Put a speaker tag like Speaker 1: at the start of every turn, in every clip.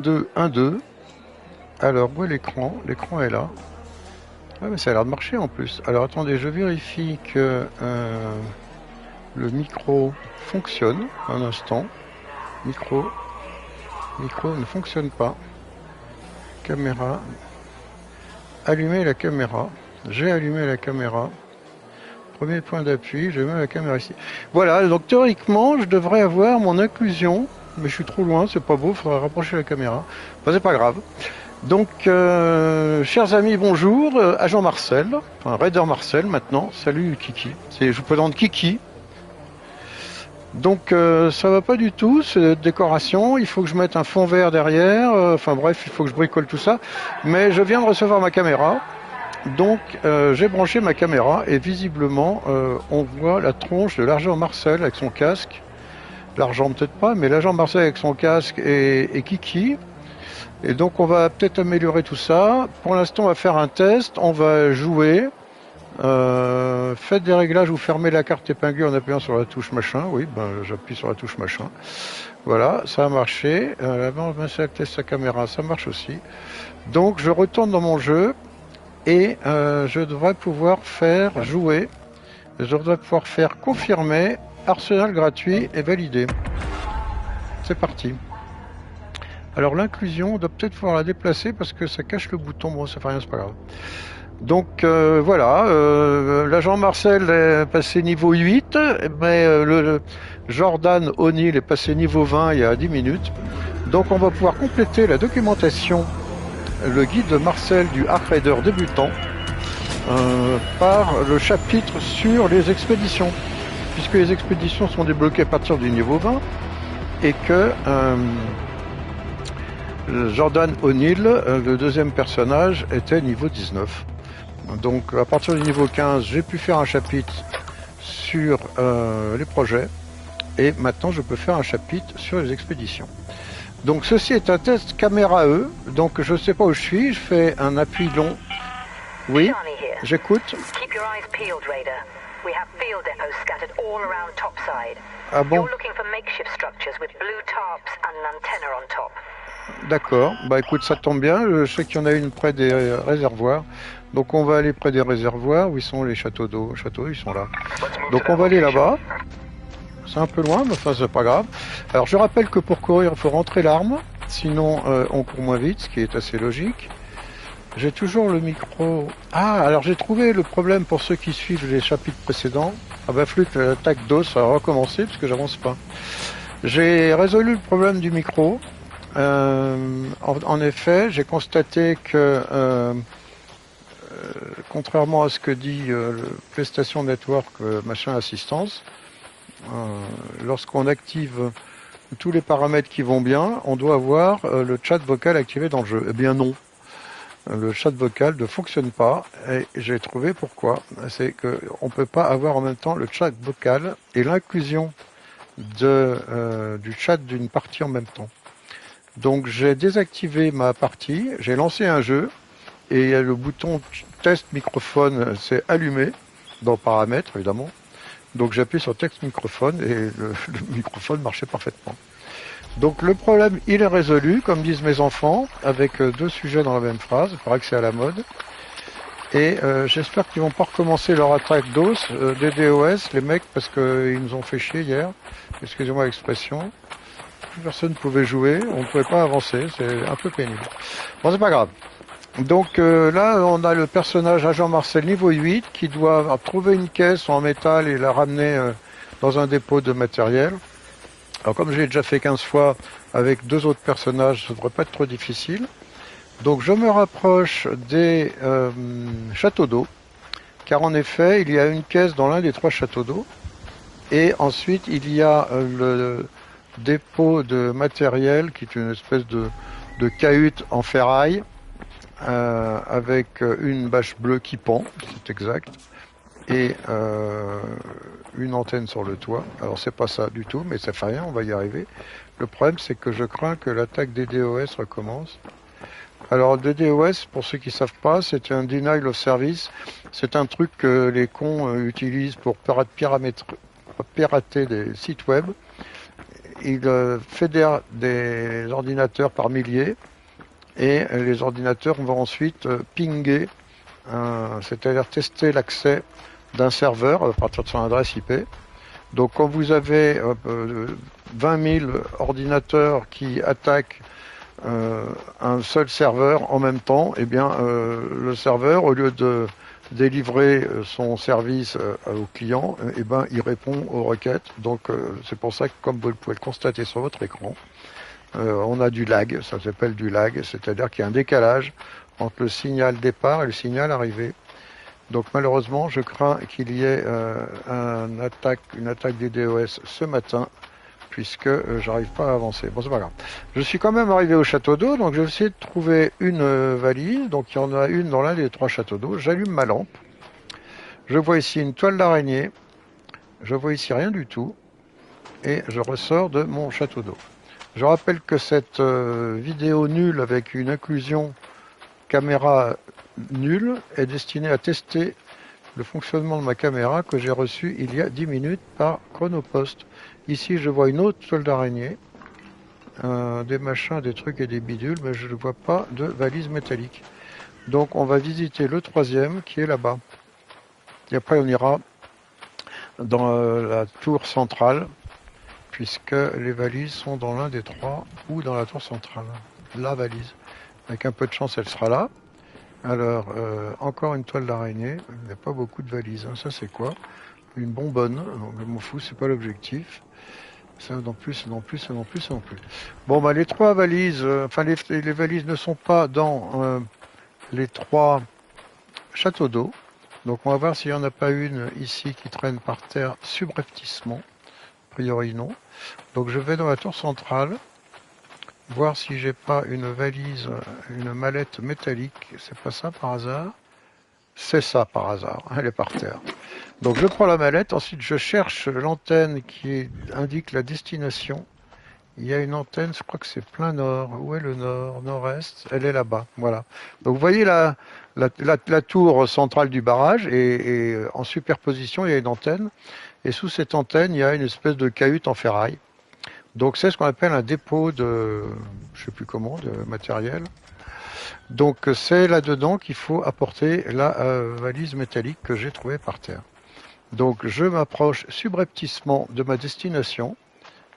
Speaker 1: 2, 1, 2. Alors, où est l'écran? L'écran est là. Ah, mais ça a l'air de marcher en plus. Alors, attendez, je vérifie que le micro fonctionne. Un instant. Micro ne fonctionne pas. Caméra. Allumer la caméra. J'ai allumé la caméra. Premier point d'appui, je mets la caméra ici. Voilà, donc théoriquement, je devrais avoir mon inclusion. Mais je suis trop loin, c'est pas beau, il faudrait rapprocher la caméra. Enfin, c'est pas grave. Donc, chers amis, bonjour. Agent Marcel, enfin Raider Marcel maintenant. Salut Kiki. Je vous présente Kiki. Donc, ça va pas du tout, cette décoration. Il faut que je mette un fond vert derrière. Enfin bref, il faut que je bricole tout ça. Mais je viens de recevoir ma caméra. Donc, j'ai branché ma caméra et visiblement, on voit la tronche de l'agent Marcel avec son casque. L'argent peut-être pas, mais l'agent Marcel avec son casque et Kiki. Et donc on va peut-être améliorer tout ça. Pour l'instant on va faire un test, on va jouer. Faites des réglages, vous fermez la carte épinglée en appuyant sur la touche machin. Oui, ben j'appuie sur la touche machin. Voilà, ça a marché. Avant on teste sa caméra, ça marche aussi. Donc je retourne dans mon jeu et je devrais pouvoir faire jouer. Je devrais pouvoir faire confirmer, arsenal gratuit et validé. C'est parti. Alors l'inclusion, on doit peut-être pouvoir la déplacer parce que ça cache le bouton. Bon, ça fait rien, c'est pas grave. Donc voilà, l'agent Marcel est passé niveau 8, mais le Jordan O'Neill est passé niveau 20 il y a 10 minutes. Donc on va pouvoir compléter la documentation, le guide de Marcel du Arc Raider débutant, par le chapitre sur les expéditions. Puisque les expéditions sont débloquées à partir du niveau 20 et que Jordan O'Neill, le deuxième personnage, était niveau 19. Donc à partir du niveau 15, j'ai pu faire un chapitre sur les projets. Et maintenant, je peux faire un chapitre sur les expéditions. Donc ceci est un test caméra E. Donc je ne sais pas où je suis. Je fais un appui long. Oui, j'écoute. Ah bon? D'accord, bah écoute, ça tombe bien, je sais qu'il y en a une près des réservoirs, donc on va aller près des réservoirs, où ils sont les châteaux d'eau, ils sont là. Donc on va aller là-bas, c'est un peu loin, mais enfin c'est pas grave. Alors je rappelle que pour courir, il faut rentrer l'arme, sinon on court moins vite, ce qui est assez logique. J'ai toujours le micro... Ah, alors j'ai trouvé le problème pour ceux qui suivent les chapitres précédents. Ah bah flûte, l'attaque d'os va recommencer, parce que j'avance pas. J'ai résolu le problème du micro. En effet, j'ai constaté que, contrairement à ce que dit le PlayStation Network, machin assistance, lorsqu'on active tous les paramètres qui vont bien, on doit avoir le chat vocal activé dans le jeu. Eh bien non, le chat vocal ne fonctionne pas et j'ai trouvé pourquoi. C'est qu'on ne peut pas avoir en même temps le chat vocal et l'inclusion du chat d'une partie en même temps. Donc j'ai désactivé ma partie, j'ai lancé un jeu et le bouton test microphone s'est allumé dans paramètres évidemment. Donc j'appuie sur test microphone et le microphone marchait parfaitement. Donc le problème il est résolu comme disent mes enfants avec deux sujets dans la même phrase, il paraît que c'est à la mode. Et j'espère qu'ils vont pas recommencer leur attaque d'os, des DOS, les mecs, parce qu'ils nous ont fait chier hier, excusez-moi l'expression. Personne ne pouvait jouer, on ne pouvait pas avancer, c'est un peu pénible. Bon, c'est pas grave. Donc là, on a le personnage agent Marcel niveau 8 qui doit trouver une caisse en métal et la ramener dans un dépôt de matériel. Alors comme je l'ai déjà fait 15 fois avec deux autres personnages, ça ne devrait pas être trop difficile. Donc je me rapproche des châteaux d'eau, car en effet, il y a une caisse dans l'un des trois châteaux d'eau. Et ensuite, il y a le dépôt de matériel qui est une espèce de cahute en ferraille avec une bâche bleue qui pend, c'est exact, et une antenne sur le toit. Alors c'est pas ça du tout, mais ça fait rien, on va y arriver. Le problème c'est que je crains que l'attaque des DOS recommence. Alors DDoS, pour ceux qui savent pas, c'est un denial of service, c'est un truc que les cons utilisent pour pirater des sites web. il fédère des ordinateurs par milliers et les ordinateurs vont ensuite pinguer, c'est-à-dire tester l'accès d'un serveur à partir de son adresse IP. Donc quand vous avez 20 000 ordinateurs qui attaquent un seul serveur en même temps, eh bien le serveur, au lieu de délivrer son service au client, eh ben il répond aux requêtes. Donc c'est pour ça que, comme vous pouvez le constater sur votre écran, on a du lag, ça s'appelle du lag, c'est-à-dire qu'il y a un décalage entre le signal départ et le signal arrivée. Donc malheureusement, je crains qu'il y ait une attaque des DOS ce matin, puisque j'arrive pas à avancer. Bon, c'est pas grave. Je suis quand même arrivé au château d'eau, donc je vais essayer de trouver une valise. Donc il y en a une dans l'un des 3 châteaux d'eau. J'allume ma lampe. Je vois ici une toile d'araignée. Je vois ici rien du tout. Et je ressors de mon château d'eau. Je rappelle que cette vidéo nulle avec une inclusion caméra nulle est destinée à tester le fonctionnement de ma caméra que j'ai reçu il y a 10 minutes par Chronopost. Ici, je vois une autre toile d'araignée, des machins, des trucs et des bidules, mais je ne vois pas de valise métallique. Donc, on va visiter le 3e qui est là-bas. Et après, on ira dans la tour centrale, puisque les valises sont dans l'un des 3 ou dans la tour centrale. La valise. Avec un peu de chance, elle sera là. Alors, encore une toile d'araignée. Il n'y a pas beaucoup de valises. Hein. Ça, c'est quoi? Une bonbonne. Donc, je m'en fous, c'est pas l'objectif. Ça non plus, ça non plus, ça non plus, ça non plus. Bon, bah, les 3 valises, les valises ne sont pas dans les 3 châteaux d'eau. Donc, on va voir s'il n'y en a pas une ici qui traîne par terre subrepticement. A priori, non. Donc, je vais dans la tour centrale, voir si j'ai pas une valise, une mallette métallique. C'est pas ça par hasard? C'est ça par hasard, elle est par terre. Donc je prends la mallette, ensuite je cherche l'antenne qui indique la destination. Il y a une antenne, je crois que c'est plein nord. Où est le nord? Nord-est, elle est là-bas, voilà. Donc vous voyez la tour centrale du barrage et en superposition il y a une antenne. Et sous cette antenne il y a une espèce de cahute en ferraille. Donc c'est ce qu'on appelle un dépôt de, je sais plus comment, de matériel. Donc c'est là-dedans qu'il faut apporter la valise métallique que j'ai trouvée par terre. Donc je m'approche subrepticement de ma destination.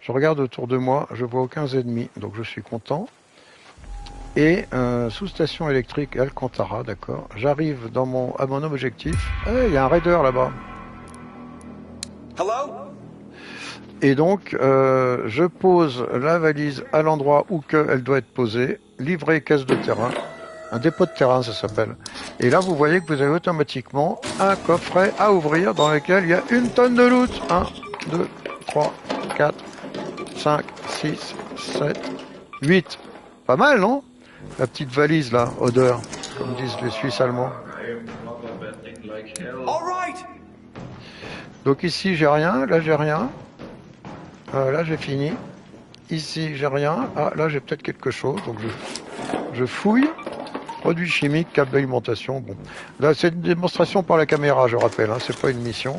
Speaker 1: Je regarde autour de moi, je vois aucun ennemi, donc je suis content. Et sous-station électrique Alcantara, d'accord. J'arrive à mon objectif. Il y a un raider là-bas.
Speaker 2: Hello?
Speaker 1: Et donc, je pose la valise à l'endroit où elle doit être posée, livrée caisse de terrain, un dépôt de terrain ça s'appelle. Et là, vous voyez que vous avez automatiquement un coffret à ouvrir dans lequel il y a 1 tonne de loot. 1, 2, 3, 4, 5, 6, 7, 8. Pas mal, non? La petite valise là, odeur, comme disent les Suisses allemands. Donc ici, j'ai rien, là, j'ai rien. Là, j'ai fini. Ici, j'ai rien. Ah, là, j'ai peut-être quelque chose. Donc, je fouille. Produits chimiques, câble d'alimentation. Bon. Là, c'est une démonstration par la caméra, je rappelle. Hein, c'est pas une mission.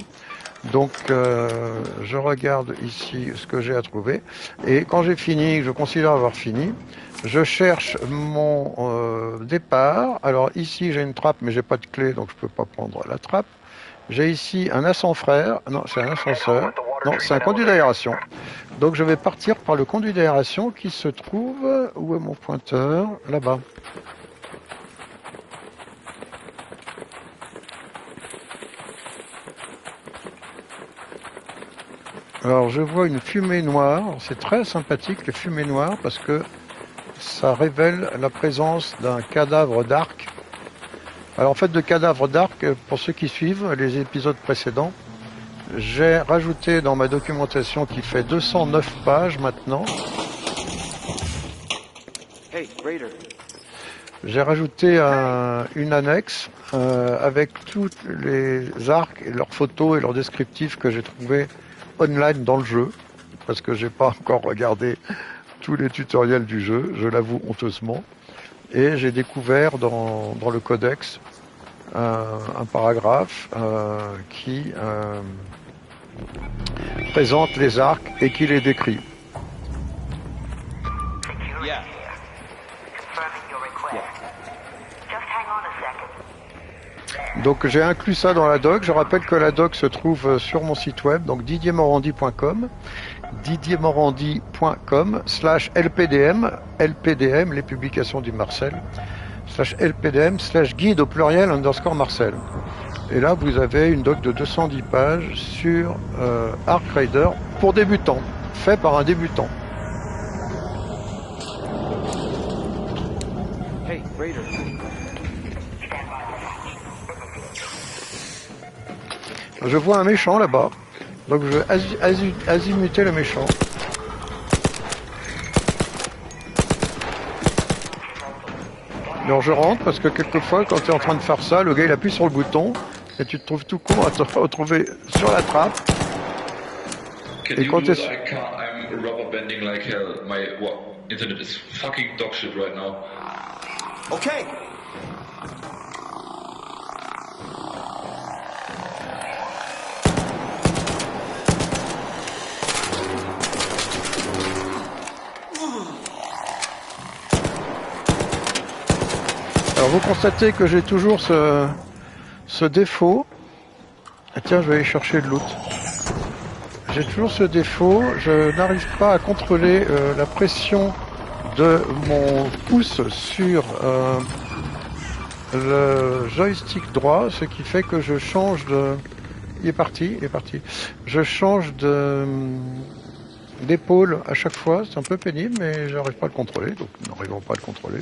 Speaker 1: Donc, je regarde ici ce que j'ai à trouver. Et quand j'ai fini, je considère avoir fini, je cherche mon départ. Alors, ici, j'ai une trappe, mais j'ai pas de clé, donc je peux pas prendre la trappe. J'ai ici un ascenseur. Non, c'est un ascenseur. Non, c'est un conduit d'aération. Donc je vais partir par le conduit d'aération qui se trouve... Où est mon pointeur? Là-bas. Alors je vois une fumée noire. C'est très sympathique les fumées noires parce que ça révèle la présence d'un cadavre d'arc. Alors en fait de cadavre d'arc, pour ceux qui suivent les épisodes précédents, j'ai rajouté dans ma documentation qui fait 209 pages maintenant.
Speaker 2: Hey, Raider.
Speaker 1: J'ai rajouté une annexe avec tous les arcs et leurs photos et leurs descriptifs que j'ai trouvés online dans le jeu, parce que j'ai pas encore regardé tous les tutoriels du jeu, je l'avoue honteusement. Et j'ai découvert dans le codex un paragraphe qui présente les arcs et qui les décrit. Donc j'ai inclus ça dans la doc. Je rappelle que la doc se trouve sur mon site web, donc didiermorandi.com, didiermorandi.com/lpdm, lpdm, les publications du Marcel, /lpdm/guide au pluriel _Marcel. Et là, vous avez une doc de 210 pages sur Arc Raider pour débutants, fait par un débutant.
Speaker 2: Hey, Raider.
Speaker 1: Je vois un méchant là-bas, donc je vais azimuter le méchant. Alors je rentre parce que quelquefois quand tu es en train de faire ça, le gars il appuie sur le bouton et tu te trouves tout con à te retrouver sur la trappe. Et quand tu es...
Speaker 3: I'm rubber bending like hell. My internet is fucking dog shit right now.
Speaker 2: Okay.
Speaker 1: Alors vous constatez que j'ai toujours ce défaut. Ah tiens, je vais aller chercher de loot. J'ai toujours ce défaut, je n'arrive pas à contrôler la pression de mon pouce sur le joystick droit, ce qui fait que je change de... Il est parti. Je change d'épaule à chaque fois, c'est un peu pénible, mais je n'arrive pas à le contrôler, donc n'arrivons pas à le contrôler.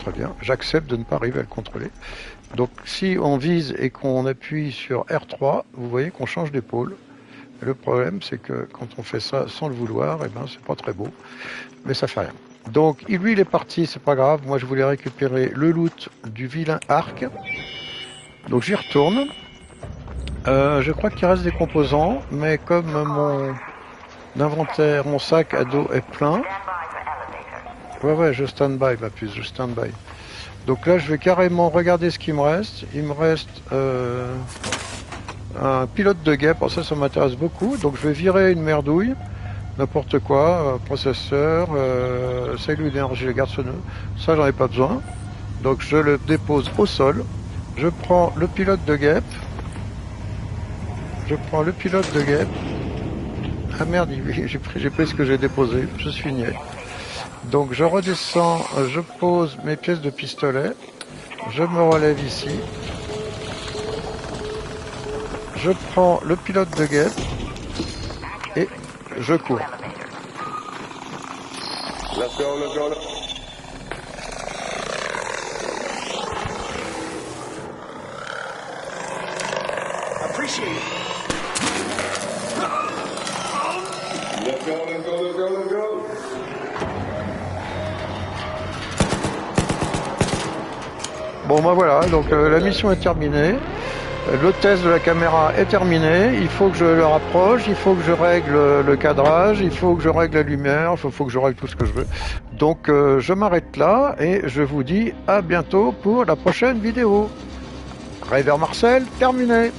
Speaker 1: Très bien, j'accepte de ne pas arriver à le contrôler. Donc si on vise et qu'on appuie sur R3, vous voyez qu'on change d'épaule. Le problème, c'est que quand on fait ça sans le vouloir, eh ben, c'est pas très beau, mais ça fait rien. Donc, lui, il est parti, c'est pas grave. Moi, je voulais récupérer le loot du vilain arc. Donc, j'y retourne. Je crois qu'il reste des composants, mais comme mon inventaire, mon sac à dos est plein. Ouais, je stand-by, ma puce, je stand-by. Donc là, je vais carrément regarder ce qu'il me reste. Il me reste... un pilote de guêpe, ça m'intéresse beaucoup, donc je vais virer une merdouille, n'importe quoi, processeur, cellule d'énergie, le garde-nœud, ça j'en ai pas besoin, donc je le dépose au sol, je prends le pilote de guêpe, ah merde, j'ai pris ce que j'ai déposé, je suis niais, donc je redescends, je pose mes pièces de pistolet, je me relève ici, je prends le pilote de guêpe et je cours.
Speaker 4: Let's go.
Speaker 2: Appreciate it.
Speaker 4: Let's go.
Speaker 1: Bon ben voilà, donc la mission est terminée. Le test de la caméra est terminé, il faut que je le rapproche, il faut que je règle le cadrage, il faut que je règle la lumière, il faut que je règle tout ce que je veux. Donc je m'arrête là et je vous dis à bientôt pour la prochaine vidéo. Raider Marcel, terminé.